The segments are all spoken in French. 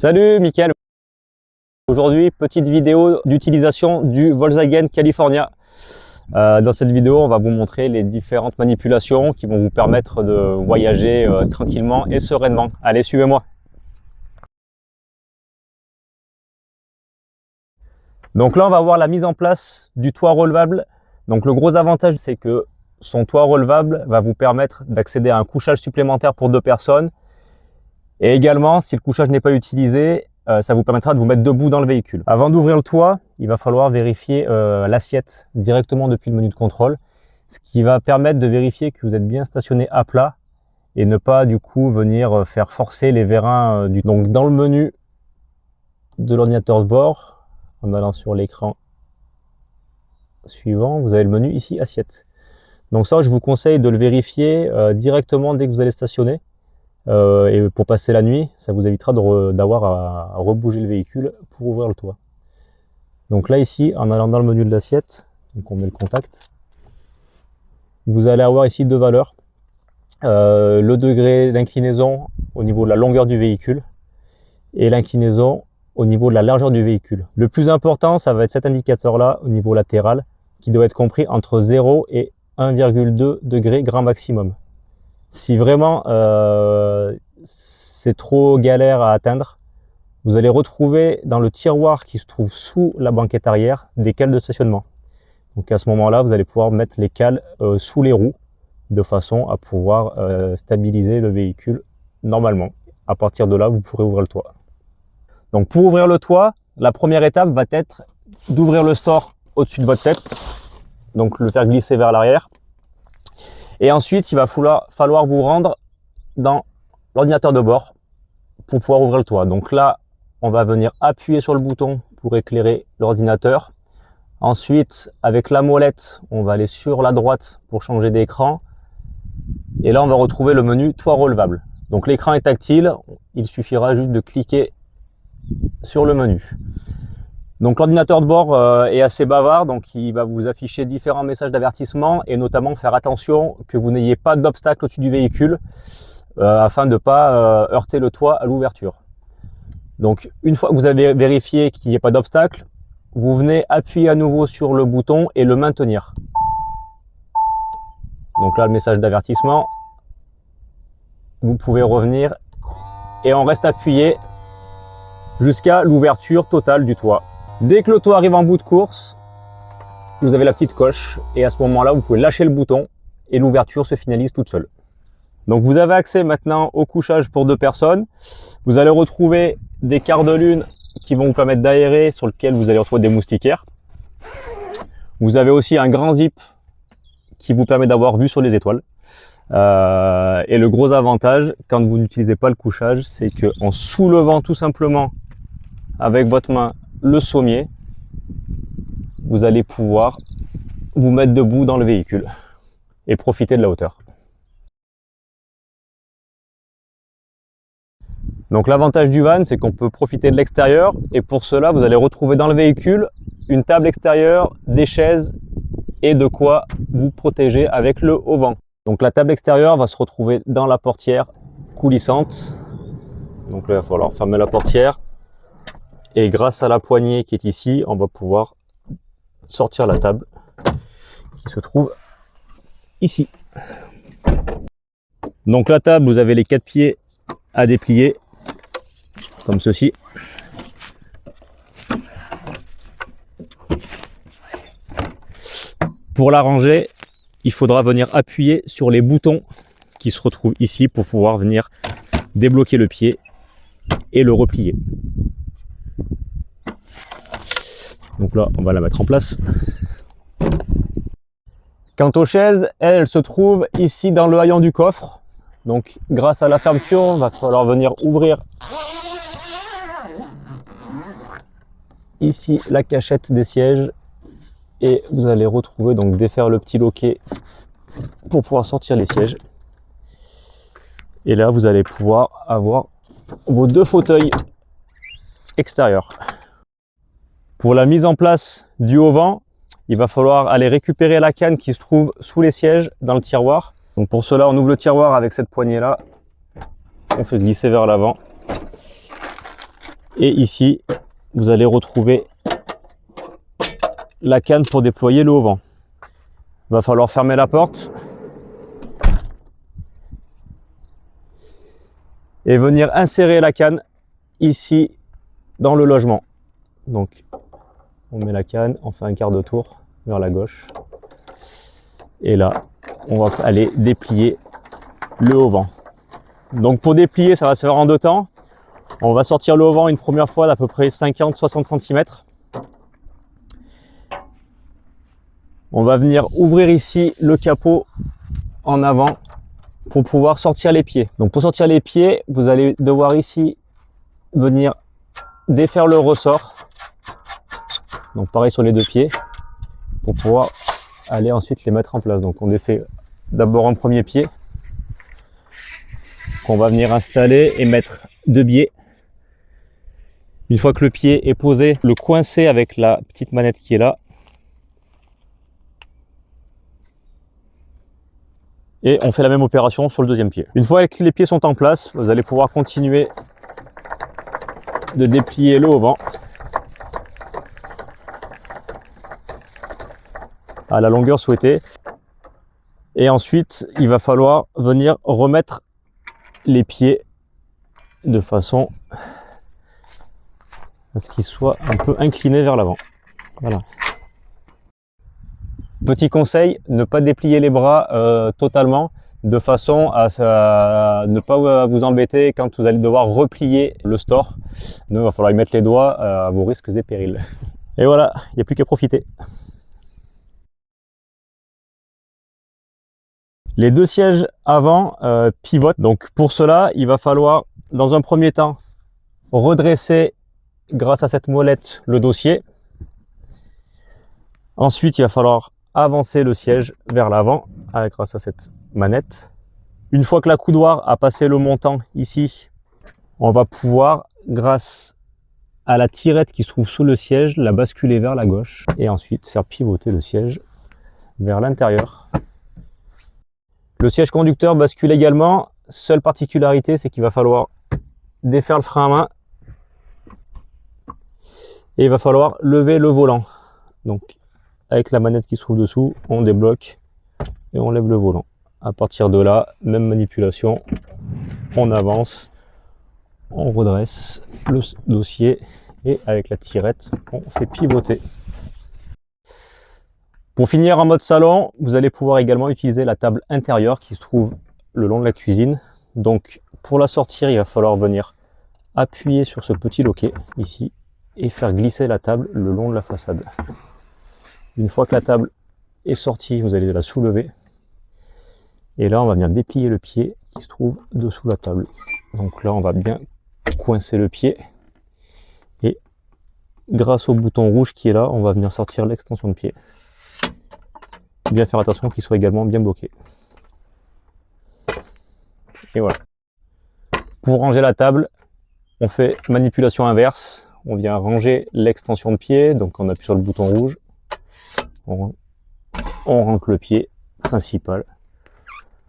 Salut Mickaël. Aujourd'hui, petite vidéo d'utilisation du Volkswagen California. Dans cette vidéo, on va vous montrer les différentes manipulations qui vont vous permettre de voyager tranquillement et sereinement. Allez, suivez-moi. Donc là, on va voir la mise en place du toit relevable. Donc le gros avantage, c'est que son toit relevable va vous permettre d'accéder à un couchage supplémentaire pour 2 personnes. Et également, si le couchage n'est pas utilisé, ça vous permettra de vous mettre debout dans le véhicule. Avant d'ouvrir le toit, il va falloir vérifier l'assiette directement depuis le menu de contrôle, ce qui va permettre de vérifier que vous êtes bien stationné à plat et ne pas du coup venir faire forcer les vérins du... Donc dans le menu de l'ordinateur de bord, en allant sur l'écran suivant, vous avez le menu ici assiette. Donc ça, je vous conseille de le vérifier directement dès que vous allez stationner. Et pour passer la nuit, ça vous évitera d'avoir à rebouger le véhicule pour ouvrir le toit. Donc là ici, en allant dans le menu de l'assiette, donc on met le contact, vous allez avoir ici 2 valeurs. Le degré d'inclinaison au niveau de la longueur du véhicule et l'inclinaison au niveau de la largeur du véhicule. Le plus important, ça va être cet indicateur là au niveau latéral qui doit être compris entre 0 et 1,2 degré grand maximum. Si vraiment c'est trop galère à atteindre, vous allez retrouver dans le tiroir qui se trouve sous la banquette arrière des cales de stationnement. Donc à ce moment-là, vous allez pouvoir mettre les cales sous les roues de façon à pouvoir stabiliser le véhicule normalement. À partir de là, vous pourrez ouvrir le toit. Donc pour ouvrir le toit, la première étape va être d'ouvrir le store au-dessus de votre tête, donc le faire glisser vers l'arrière. Et ensuite, il va falloir vous rendre dans l'ordinateur de bord pour pouvoir ouvrir le toit. Donc là, on va venir appuyer sur le bouton pour éclairer l'ordinateur. Ensuite, avec la molette, on va aller sur la droite pour changer d'écran. Et là, on va retrouver le menu toit relevable. Donc l'écran est tactile, il suffira juste de cliquer sur le menu. Donc l'ordinateur de bord est assez bavard, donc il va vous afficher différents messages d'avertissement et notamment faire attention que vous n'ayez pas d'obstacle au-dessus du véhicule afin de ne pas heurter le toit à l'ouverture. Donc une fois que vous avez vérifié qu'il n'y a pas d'obstacle, vous venez appuyer à nouveau sur le bouton et le maintenir. Donc là le message d'avertissement, vous pouvez revenir et on reste appuyé jusqu'à l'ouverture totale du toit. Dès que le toit arrive en bout de course, vous avez la petite coche et à ce moment-là, vous pouvez lâcher le bouton et l'ouverture se finalise toute seule. Donc vous avez accès maintenant au couchage pour 2 personnes. Vous allez retrouver des quarts de lune qui vont vous permettre d'aérer, sur lequel vous allez retrouver des moustiquaires. Vous avez aussi un grand zip qui vous permet d'avoir vue sur les étoiles. Et le gros avantage, quand vous n'utilisez pas le couchage, c'est qu'en soulevant tout simplement avec votre main le sommier, vous allez pouvoir vous mettre debout dans le véhicule et profiter de la hauteur. Donc l'avantage du van, c'est qu'on peut profiter de l'extérieur et pour cela, vous allez retrouver dans le véhicule une table extérieure, des chaises et de quoi vous protéger avec le haut vent. Donc la table extérieure va se retrouver dans la portière coulissante. Donc là, il va falloir fermer la portière. Et grâce à la poignée qui est ici, on va pouvoir sortir la table qui se trouve ici. Donc la table, vous avez les 4 pieds à déplier, comme ceci. Pour la ranger, il faudra venir appuyer sur les boutons qui se retrouvent ici pour pouvoir venir débloquer le pied et le replier. Donc là, on va la mettre en place. Quant aux chaises, elles se trouvent ici dans le haillon du coffre. Donc grâce à la fermeture, il va falloir venir ouvrir ici la cachette des sièges. Et vous allez retrouver, donc défaire le petit loquet pour pouvoir sortir les sièges. Et là, vous allez pouvoir avoir vos 2 fauteuils extérieurs. Pour la mise en place du haut vent, il va falloir aller récupérer la canne qui se trouve sous les sièges dans le tiroir. Donc pour cela, on ouvre le tiroir avec cette poignée là, on fait glisser vers l'avant Et ici, vous allez retrouver la canne pour déployer le haut-vent. Il va falloir fermer la porte et venir insérer la canne ici dans le logement. Donc on met la canne, on fait un quart de tour vers la gauche et là on va aller déplier le haut-vent. Donc pour déplier, ça va se faire en deux temps. On va sortir le haut-vent une première fois d'à peu près 50-60 cm. On va venir ouvrir ici le capot en avant pour pouvoir sortir les pieds. Donc pour sortir les pieds, vous allez devoir ici venir défaire le ressort. Donc pareil sur les deux pieds pour pouvoir aller ensuite les mettre en place. Donc on défait d'abord un premier pied qu'on va venir installer et mettre deux biais. Une fois que le pied est posé, le coincer avec la petite manette qui est là. Et on fait la même opération sur le deuxième pied. Une fois que les pieds sont en place, vous allez pouvoir continuer de déplier le haut-vent à la longueur souhaitée. Et ensuite, il va falloir venir remettre les pieds de façon à ce qu'ils soient un peu inclinés vers l'avant. Voilà. Petit conseil, ne pas déplier les bras totalement de façon à ne pas vous embêter quand vous allez devoir replier le store. Il va falloir y mettre les doigts à vos risques et périls. Et voilà, il n'y a plus qu'à profiter. Les deux sièges avant pivotent. Donc pour cela, il va falloir dans un premier temps redresser grâce à cette molette le dossier. Ensuite, il va falloir avancer le siège vers l'avant grâce à cette manette. Une fois que la coudoir a passé le montant ici, on va pouvoir, grâce à la tirette qui se trouve sous le siège, la basculer vers la gauche et ensuite faire pivoter le siège vers l'intérieur. Le siège conducteur bascule également. Seule particularité, c'est qu'il va falloir défaire le frein à main et il va falloir lever le volant. Donc avec la manette qui se trouve dessous, on débloque et on lève le volant. À partir de là, même manipulation, on avance, on redresse le dossier et avec la tirette, on fait pivoter. Pour finir en mode salon, vous allez pouvoir également utiliser la table intérieure qui se trouve le long de la cuisine. Donc pour la sortir, il va falloir venir appuyer sur ce petit loquet ici et faire glisser la table le long de la façade. Une fois que la table est sortie, vous allez la soulever. Et là, on va venir déplier le pied qui se trouve dessous la table. Donc là, on va bien coincer le pied. Et grâce au bouton rouge qui est là, on va venir sortir l'extension de pied. Bien faire attention qu'il soit également bien bloqué. Et voilà. Pour ranger la table, on fait manipulation inverse. On vient ranger l'extension de pied. Donc on appuie sur le bouton rouge. On rentre le pied principal,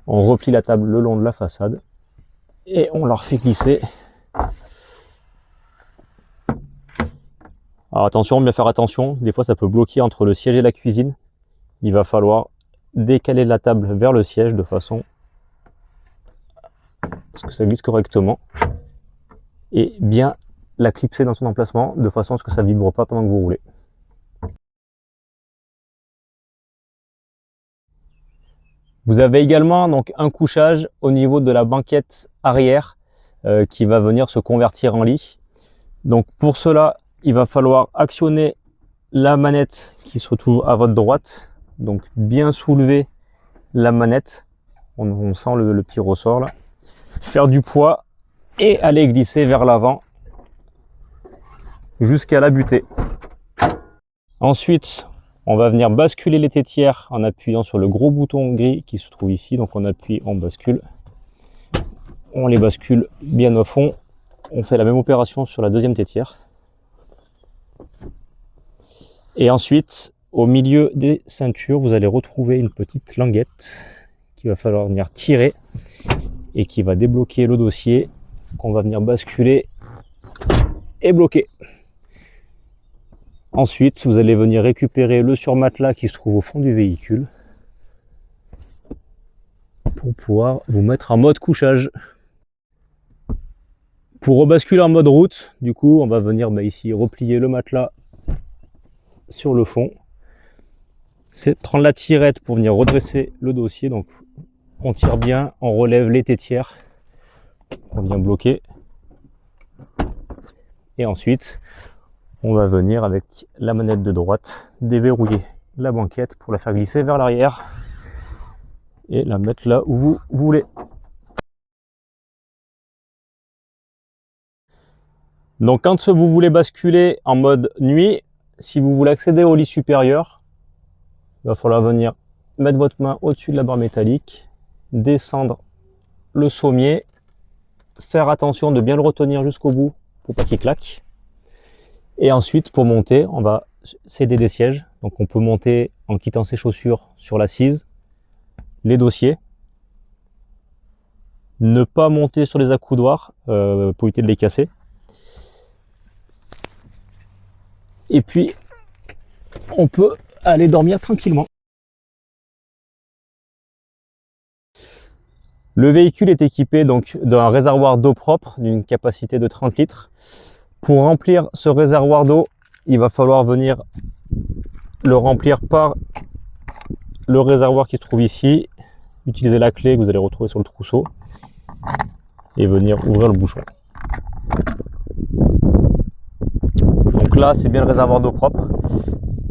on replie la table le long de la façade et on leur fait glisser. Alors attention, bien faire attention, des fois ça peut bloquer entre le siège et la cuisine. Il va falloir décaler la table vers le siège de façon à ce que ça glisse correctement et bien la clipser dans son emplacement de façon à ce que ça ne vibre pas pendant que vous roulez. Vous avez également donc un couchage au niveau de la banquette arrière qui va venir se convertir en lit. Donc pour cela, il va falloir actionner la manette qui se trouve à votre droite. Donc bien soulever la manette. On sent le petit ressort là. Faire du poids et aller glisser vers l'avant jusqu'à la butée. Ensuite, on va venir basculer les tétières en appuyant sur le gros bouton gris qui se trouve ici. Donc on appuie, on bascule. On les bascule bien au fond. On fait la même opération sur la deuxième tétière. Et ensuite, au milieu des ceintures, vous allez retrouver une petite languette qu'il va falloir venir tirer et qui va débloquer le dossier qu'on va venir basculer est bloqué. Ensuite, vous allez venir récupérer le surmatelas qui se trouve au fond du véhicule pour pouvoir vous mettre en mode couchage. Pour rebasculer en mode route, du coup, on va venir ici replier le matelas sur le fond. C'est prendre la tirette pour venir redresser le dossier. Donc, on tire bien, on relève les tétières, on vient bloquer. Et ensuite, on va venir avec la manette de droite déverrouiller la banquette pour la faire glisser vers l'arrière et la mettre là où vous voulez. Donc quand vous voulez basculer en mode nuit, si vous voulez accéder au lit supérieur, il va falloir venir mettre votre main au-dessus de la barre métallique, descendre le sommier, faire attention de bien le retenir jusqu'au bout pour pas qu'il claque. Et ensuite, pour monter, on va céder des sièges. Donc on peut monter en quittant ses chaussures sur l'assise, les dossiers. Ne pas monter sur les accoudoirs pour éviter de les casser. Et puis, on peut aller dormir tranquillement. Le véhicule est équipé donc d'un réservoir d'eau propre d'une capacité de 30 litres. Pour remplir ce réservoir d'eau, il va falloir venir le remplir par le réservoir qui se trouve ici. Utilisez la clé que vous allez retrouver sur le trousseau et venir ouvrir le bouchon. Donc là, c'est bien le réservoir d'eau propre.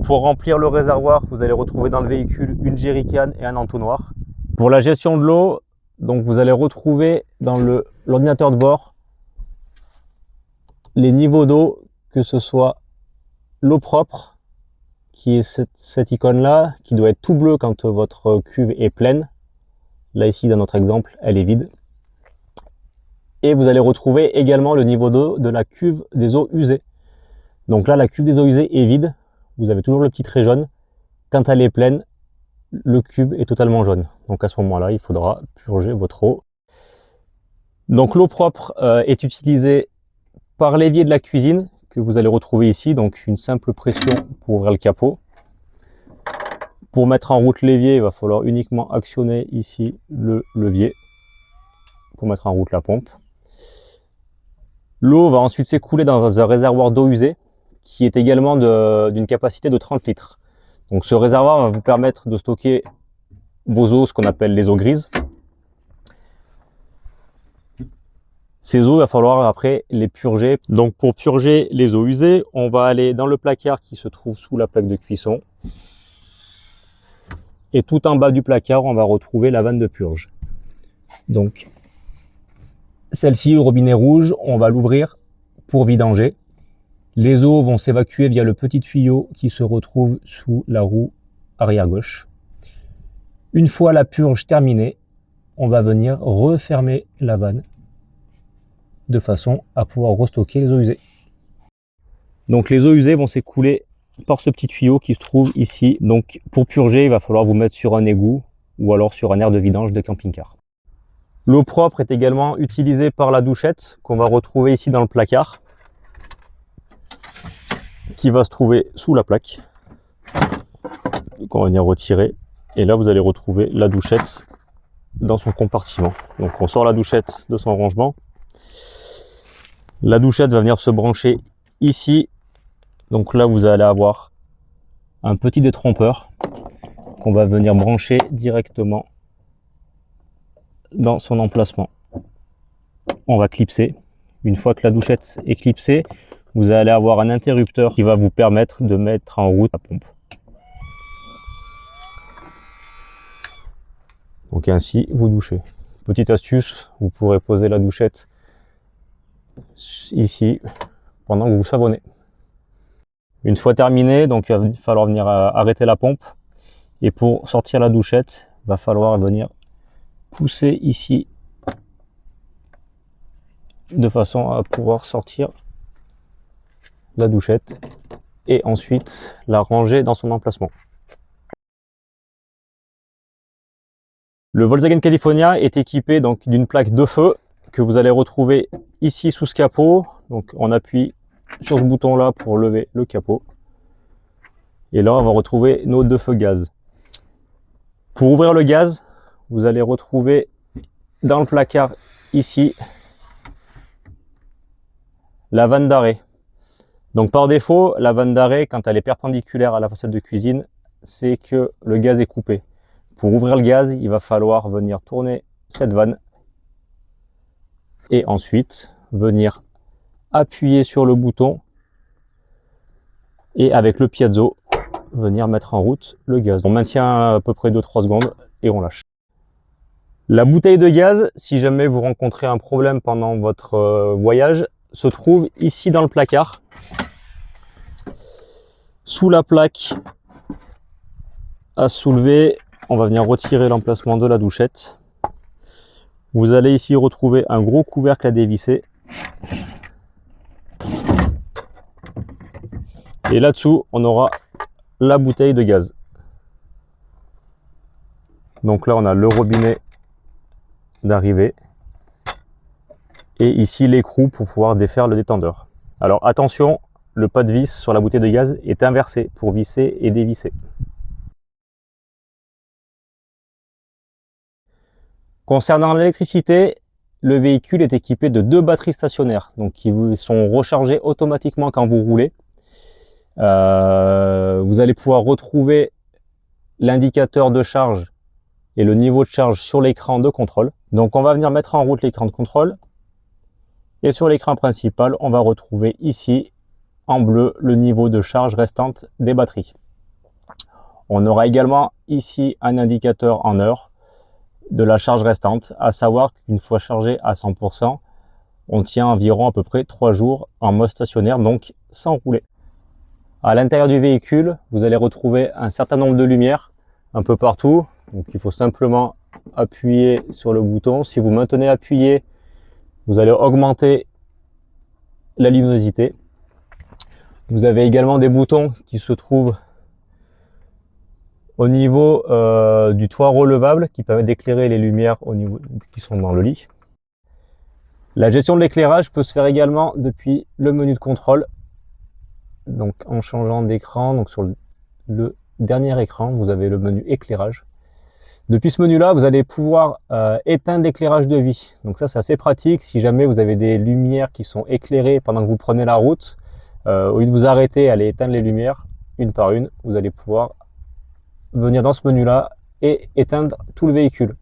Pour remplir le réservoir, vous allez retrouver dans le véhicule une jerrycan et un entonnoir. Pour la gestion de l'eau, donc vous allez retrouver dans l'ordinateur de bord les niveaux d'eau, que ce soit l'eau propre, qui est cette icône-là, qui doit être tout bleu quand votre cuve est pleine. Là, ici, dans notre exemple, elle est vide. Et vous allez retrouver également le niveau d'eau de la cuve des eaux usées. Donc là, la cuve des eaux usées est vide. Vous avez toujours le petit trait jaune. Quand elle est pleine, le cube est totalement jaune. Donc à ce moment-là, il faudra purger votre eau. Donc l'eau propre est utilisée par l'évier de la cuisine que vous allez retrouver ici. Donc une simple pression pour ouvrir le capot. Pour mettre en route l'évier, il va falloir uniquement actionner ici le levier pour mettre en route la pompe. L'eau va ensuite s'écouler dans un réservoir d'eau usée qui est également d'une capacité de 30 litres. Donc ce réservoir va vous permettre de stocker vos eaux, ce qu'on appelle les eaux grises. Ces eaux, il va falloir après les purger. Donc pour purger les eaux usées, on va aller dans le placard qui se trouve sous la plaque de cuisson. Et tout en bas du placard, on va retrouver la vanne de purge. Donc celle-ci, le robinet rouge, on va l'ouvrir pour vidanger. Les eaux vont s'évacuer via le petit tuyau qui se retrouve sous la roue arrière gauche. Une fois la purge terminée, on va venir refermer la vanne de façon à pouvoir restocker les eaux usées. Donc les eaux usées vont s'écouler par ce petit tuyau qui se trouve ici. Donc pour purger, il va falloir vous mettre sur un égout ou alors sur un aire de vidange de camping-car. L'eau propre est également utilisée par la douchette qu'on va retrouver ici dans le placard, qui va se trouver sous la plaque. Donc on va venir retirer et là vous allez retrouver la douchette dans son compartiment. Donc on sort la douchette de son rangement. La douchette va venir se brancher ici. Donc là vous allez avoir un petit détrompeur qu'on va venir brancher directement dans son emplacement. On va clipser. Une fois que la douchette est clipsée, vous allez avoir un interrupteur qui va vous permettre de mettre en route la pompe. Donc ainsi vous douchez. Petite astuce, vous pourrez poser la douchette ici pendant que vous savonnez. Une fois terminé, donc il va falloir venir arrêter la pompe. Et pour sortir la douchette, il va falloir venir pousser ici de façon à pouvoir sortir la douchette et ensuite la ranger dans son emplacement. Le Volkswagen California est équipé donc d'une plaque de feu que vous allez retrouver ici sous ce capot. Donc on appuie sur ce bouton là pour lever le capot. Et là on va retrouver nos deux feux gaz. Pour ouvrir le gaz, vous allez retrouver dans le placard ici la vanne d'arrêt. Donc par défaut, la vanne d'arrêt, quand elle est perpendiculaire à la façade de cuisine, c'est que le gaz est coupé. Pour ouvrir le gaz, il va falloir venir tourner cette vanne et ensuite venir appuyer sur le bouton et avec le piezo venir mettre en route le gaz. On maintient à peu près 2-3 secondes et on lâche. La bouteille de gaz, si jamais vous rencontrez un problème pendant votre voyage, se trouve ici dans le placard, sous la plaque à soulever. On va venir retirer l'emplacement de la douchette. Vous allez ici retrouver un gros couvercle à dévisser. Et là-dessous, on aura la bouteille de gaz. Donc là, on a le robinet d'arrivée. Et ici, l'écrou pour pouvoir défaire le détendeur. Alors attention, le pas de vis sur la bouteille de gaz est inversé pour visser et dévisser. Concernant l'électricité, le véhicule est équipé de 2 batteries stationnaires, donc qui sont rechargées automatiquement quand vous roulez. Vous allez pouvoir retrouver l'indicateur de charge et le niveau de charge sur l'écran de contrôle. Donc on va venir mettre en route l'écran de contrôle. Et sur l'écran principal, on va retrouver ici en bleu le niveau de charge restante des batteries. On aura également ici un indicateur en heure de la charge restante, à savoir qu'une fois chargé à 100%, on tient environ à peu près 3 jours en mode stationnaire, donc sans rouler. À l'intérieur du véhicule, vous allez retrouver un certain nombre de lumières un peu partout. Donc il faut simplement appuyer sur le bouton. Si vous maintenez appuyé, vous allez augmenter la luminosité. Vous avez également des boutons qui se trouvent au niveau du toit relevable qui permet d'éclairer les lumières au niveau qui sont dans le lit. La gestion de l'éclairage peut se faire également depuis le menu de contrôle. Donc en changeant d'écran, donc sur le dernier écran, vous avez le menu éclairage. Depuis ce menu-là, vous allez pouvoir éteindre l'éclairage de vie. Donc ça, c'est assez pratique si jamais vous avez des lumières qui sont éclairées pendant que vous prenez la route. Au lieu de vous arrêter, aller éteindre les lumières une par une, vous allez pouvoir venir dans ce menu-là et éteindre tout le véhicule.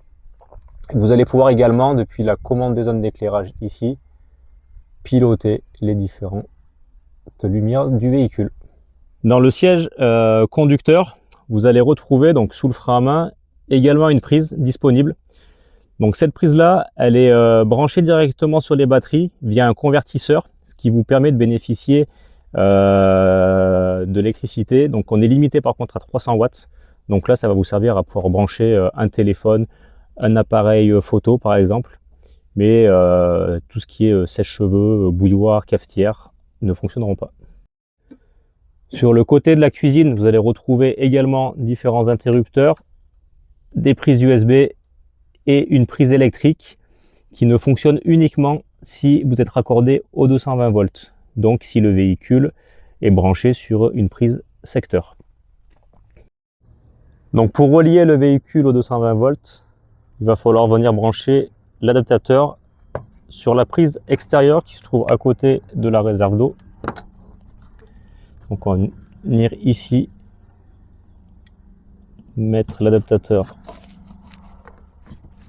Vous allez pouvoir également, depuis la commande des zones d'éclairage ici, piloter les différentes lumières du véhicule. Dans le siège conducteur, vous allez retrouver donc sous le frein à main également une prise disponible. Donc cette prise là, elle est branchée directement sur les batteries via un convertisseur, ce qui vous permet de bénéficier de l'électricité. Donc on est limité par contre à 300 watts. Donc là, ça va vous servir à pouvoir brancher un téléphone, un appareil photo par exemple. Mais tout ce qui est sèche-cheveux, bouilloire, cafetière ne fonctionneront pas. Sur le côté de la cuisine, vous allez retrouver également différents interrupteurs, des prises USB et une prise électrique qui ne fonctionne uniquement si vous êtes raccordé au 220 volts. Donc si le véhicule est branché sur une prise secteur. Donc pour relier le véhicule au 220 volts, il va falloir venir brancher l'adaptateur sur la prise extérieure qui se trouve à côté de la réserve d'eau. Donc on va venir ici mettre l'adaptateur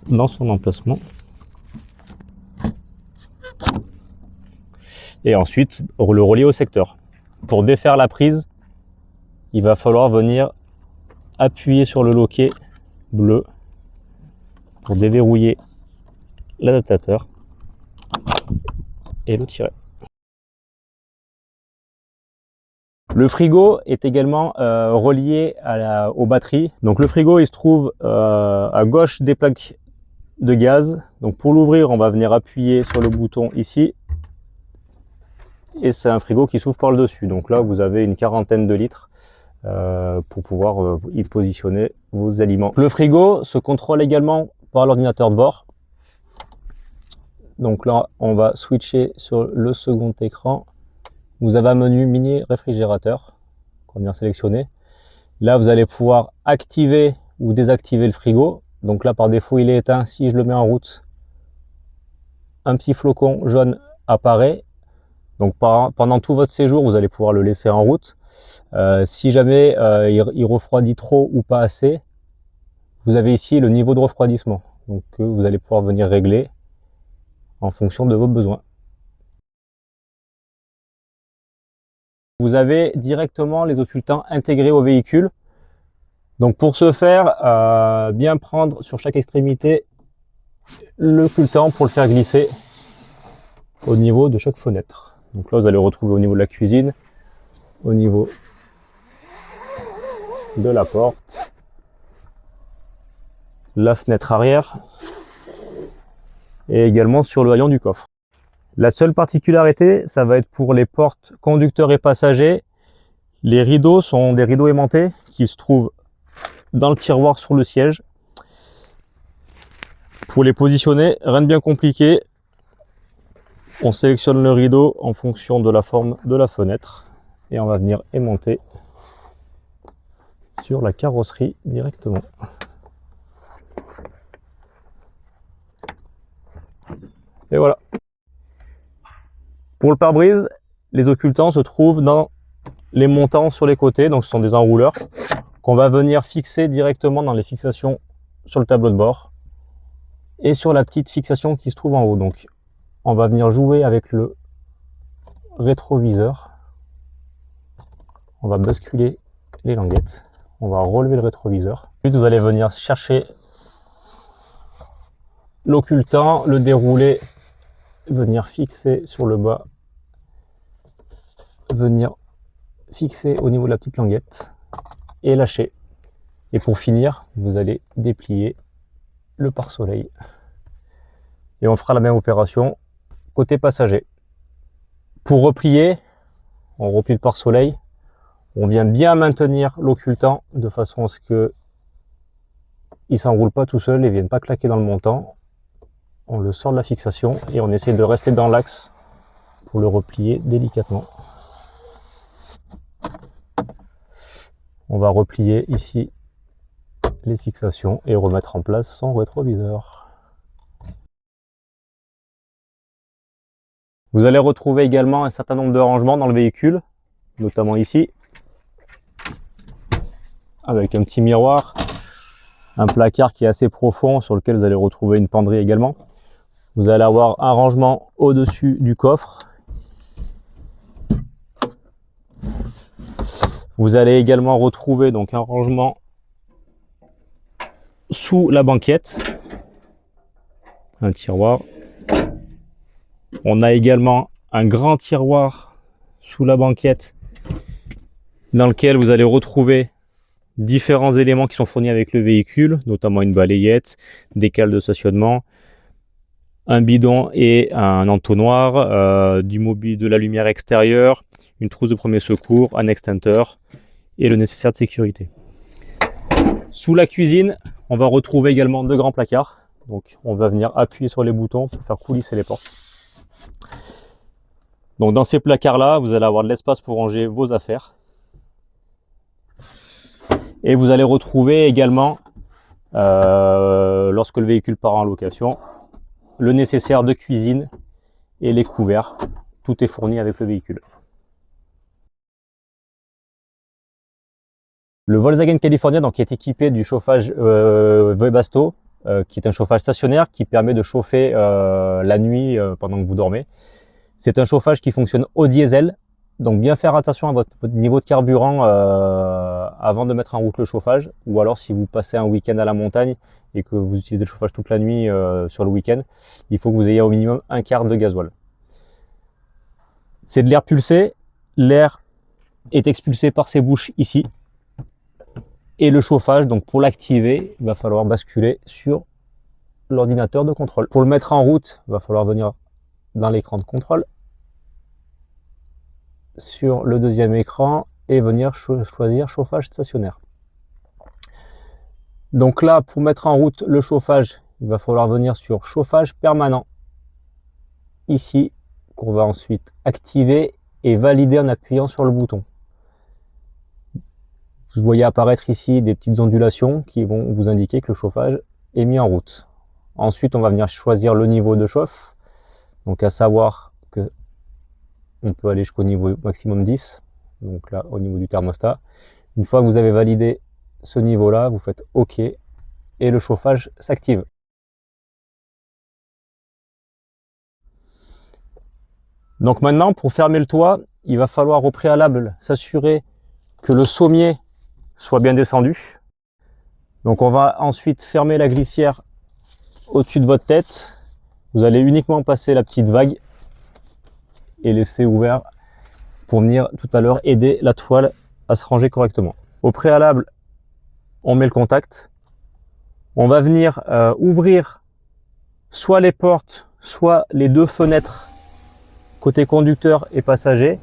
dans son emplacement et ensuite le relier au secteur. Pour défaire la prise, il va falloir venir appuyer sur le loquet bleu pour déverrouiller l'adaptateur et le tirer. Le frigo est également relié aux batteries. Donc le frigo il se trouve à gauche des plaques de gaz. Donc pour l'ouvrir, on va venir appuyer sur le bouton ici. Et c'est un frigo qui s'ouvre par le dessus. Donc là, vous avez une quarantaine de litres pour pouvoir y positionner vos aliments. Le frigo se contrôle également par l'ordinateur de bord. Donc là, on va switcher sur le second écran vous avez un menu mini réfrigérateur qu'on va venir sélectionner. Là, vous allez pouvoir activer ou désactiver le frigo. Donc là, par défaut, il est éteint. Si je le mets en route, un petit flocon jaune apparaît. Donc pendant tout votre séjour, vous allez pouvoir le laisser en route. Si jamais il refroidit trop ou pas assez, vous avez ici le niveau de refroidissement. Donc vous allez pouvoir venir régler en fonction de vos besoins. Vous avez directement les occultants intégrés au véhicule. Donc pour ce faire, bien prendre sur chaque extrémité l'occultant pour le faire glisser au niveau de chaque fenêtre. Donc là, vous allez retrouver au niveau de la cuisine, au niveau de la porte, la fenêtre arrière et également sur le haillon du coffre. La seule particularité, ça va être pour les portes conducteurs et passagers. Les rideaux sont des rideaux aimantés qui se trouvent dans le tiroir sur le siège. Pour les positionner, rien de bien compliqué. On sélectionne le rideau en fonction de la forme de la fenêtre et on va venir aimanter sur la carrosserie directement. Et voilà. Pour le pare-brise, les occultants se trouvent dans les montants sur les côtés, donc ce sont des enrouleurs qu'on va venir fixer directement dans les fixations sur le tableau de bord et sur la petite fixation qui se trouve en haut. Donc on va venir jouer avec le rétroviseur. On va basculer les languettes. On va relever le rétroviseur. Ensuite, vous allez venir chercher l'occultant, le dérouler, venir fixer sur le bas, venir fixer au niveau de la petite languette et lâcher. Et pour finir, vous allez déplier le pare-soleil. Et on fera la même opération côté passager. Pour replier, on replie le pare-soleil. On vient bien maintenir l'occultant de façon à ce que il s'enroule pas tout seul et ne vienne pas claquer dans le montant. On le sort de la fixation et on essaie de rester dans l'axe pour le replier délicatement. On va replier ici les fixations et remettre en place son rétroviseur. Vous allez retrouver également un certain nombre de rangements dans le véhicule, notamment ici, avec un petit miroir, un placard qui est assez profond sur lequel vous allez retrouver une penderie également. Vous allez avoir un rangement au-dessus du coffre. Vous allez également retrouver donc un rangement sous la banquette, un tiroir. On a également un grand tiroir sous la banquette dans lequel vous allez retrouver différents éléments qui sont fournis avec le véhicule, notamment une balayette, des cales de stationnement, un bidon et un entonnoir, du mobile, de la lumière extérieure, une trousse de premier secours, un extincteur et le nécessaire de sécurité. Sous la cuisine, on va retrouver également de grands placards. Donc on va venir appuyer sur les boutons pour faire coulisser les portes. Donc dans ces placards là, vous allez avoir de l'espace pour ranger vos affaires. Et vous allez retrouver également, lorsque le véhicule part en location, le nécessaire de cuisine et les couverts. Tout est fourni avec le véhicule. Le Volkswagen California donc, est équipé du chauffage Webasto, qui est un chauffage stationnaire qui permet de chauffer la nuit pendant que vous dormez. C'est un chauffage qui fonctionne au diesel, donc bien faire attention à votre niveau de carburant avant de mettre en route le chauffage, ou alors si vous passez un week-end à la montagne et que vous utilisez le chauffage toute la nuit sur le week-end, il faut que vous ayez au minimum un quart de gasoil. C'est de l'air pulsé, l'air est expulsé par ces bouches ici, et le chauffage, donc pour l'activer, il va falloir basculer sur l'ordinateur de contrôle. Pour le mettre en route, il va falloir venir dans l'écran de contrôle, sur le deuxième écran et venir choisir chauffage stationnaire. Donc là, pour mettre en route le chauffage, il va falloir venir sur chauffage permanent, ici, qu'on va ensuite activer et valider en appuyant sur le bouton. Vous voyez apparaître ici des petites ondulations qui vont vous indiquer que le chauffage est mis en route. Ensuite, on va venir choisir le niveau de chauffe. Donc à savoir que on peut aller jusqu'au niveau maximum 10. Donc là, au niveau du thermostat. Une fois que vous avez validé ce niveau-là, vous faites OK et le chauffage s'active. Donc maintenant, pour fermer le toit, il va falloir au préalable s'assurer que le sommier soit bien descendu. Donc on va ensuite fermer la glissière au-dessus de votre tête. Vous allez uniquement passer la petite vague et laisser ouvert pour venir tout à l'heure aider la toile à se ranger correctement. Au préalable, on met le contact. On va venir ouvrir soit les portes, soit les deux fenêtres côté conducteur et passager,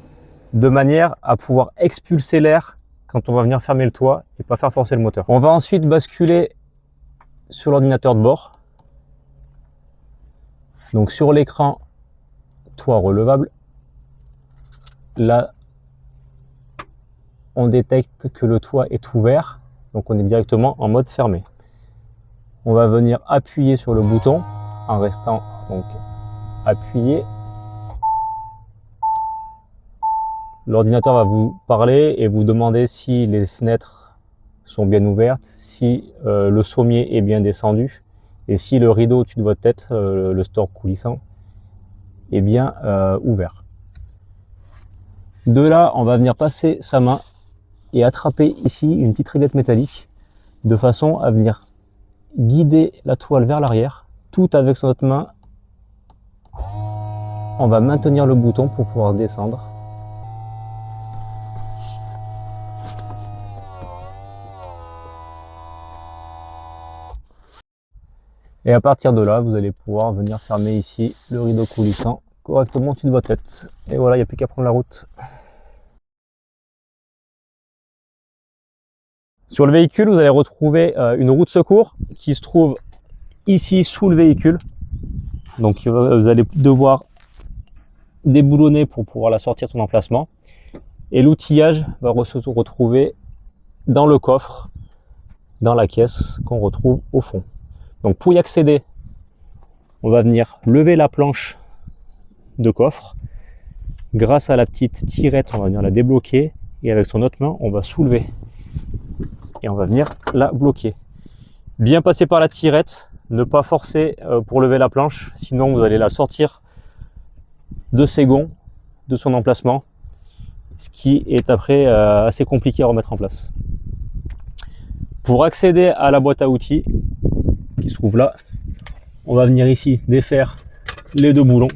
de manière à pouvoir expulser l'air quand on va venir fermer le toit et pas faire forcer le moteur. On va ensuite basculer sur l'ordinateur de bord. Donc sur l'écran toit relevable, là on détecte que le toit est ouvert, donc on est directement en mode fermé. On va venir appuyer sur le bouton en restant donc appuyé. L'ordinateur va vous parler et vous demander si les fenêtres sont bien ouvertes, si le sommier est bien descendu et si le rideau au-dessus de votre tête, le store coulissant, est bien ouvert. De là, on va venir passer sa main et attraper ici une petite réglette métallique de façon à venir guider la toile vers l'arrière. Tout avec son autre main, on va maintenir le bouton pour pouvoir descendre. Et à partir de là, vous allez pouvoir venir fermer ici le rideau coulissant correctement au-dessus de votre tête. Et voilà, il n'y a plus qu'à prendre la route. Sur le véhicule, vous allez retrouver une roue de secours qui se trouve ici sous le véhicule. Donc vous allez devoir déboulonner pour pouvoir la sortir de son emplacement. Et l'outillage va se retrouver dans le coffre, dans la caisse qu'on retrouve au fond. Donc pour y accéder, on va venir lever la planche de coffre. Grâce à la petite tirette, on va venir la débloquer et avec son autre main, on va soulever et on va venir la bloquer. Bien passer par la tirette, ne pas forcer pour lever la planche, sinon vous allez la sortir de ses gonds, de son emplacement, ce qui est après assez compliqué à remettre en place. Pour accéder à la boîte à outils, qui se trouve là, on va venir ici défaire les deux boulons.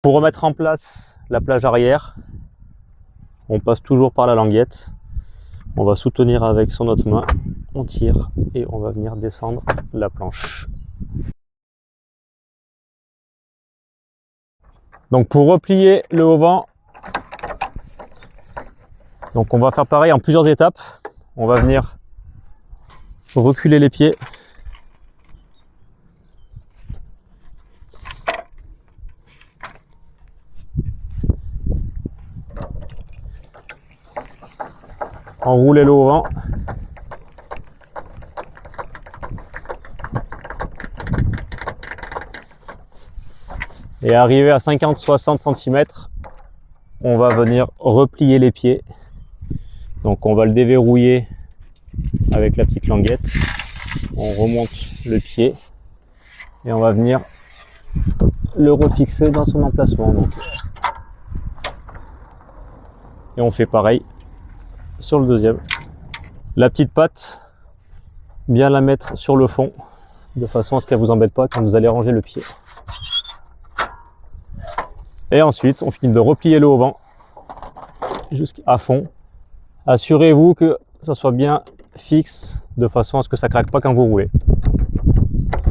Pour remettre en place la plage arrière, on passe toujours par la languette. On va soutenir avec son autre main, on tire et on va venir descendre la planche. Donc pour replier le haut-vent, donc on va faire pareil en plusieurs étapes. On va venir reculer les pieds. Enrouler le haut-vent. Et arrivé à 50-60 cm, on va venir replier les pieds. Donc on va le déverrouiller avec la petite languette. On remonte le pied et on va venir le refixer dans son emplacement. Donc. Et on fait pareil sur le deuxième. La petite patte, bien la mettre sur le fond de façon à ce qu'elle vous embête pas quand vous allez ranger le pied. Et ensuite on finit de replier le haut-vent jusqu'à fond. Assurez-vous que ça soit bien fixe de façon à ce que ça craque pas quand vous roulez.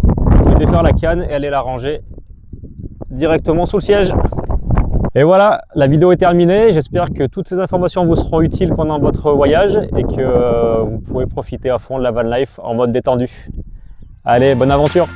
Vous pouvez défaire la canne et aller la ranger directement sous le siège. Et voilà, la vidéo est terminée. J'espère que toutes ces informations vous seront utiles pendant votre voyage et que vous pourrez profiter à fond de la van life en mode détendu. Allez, bonne aventure!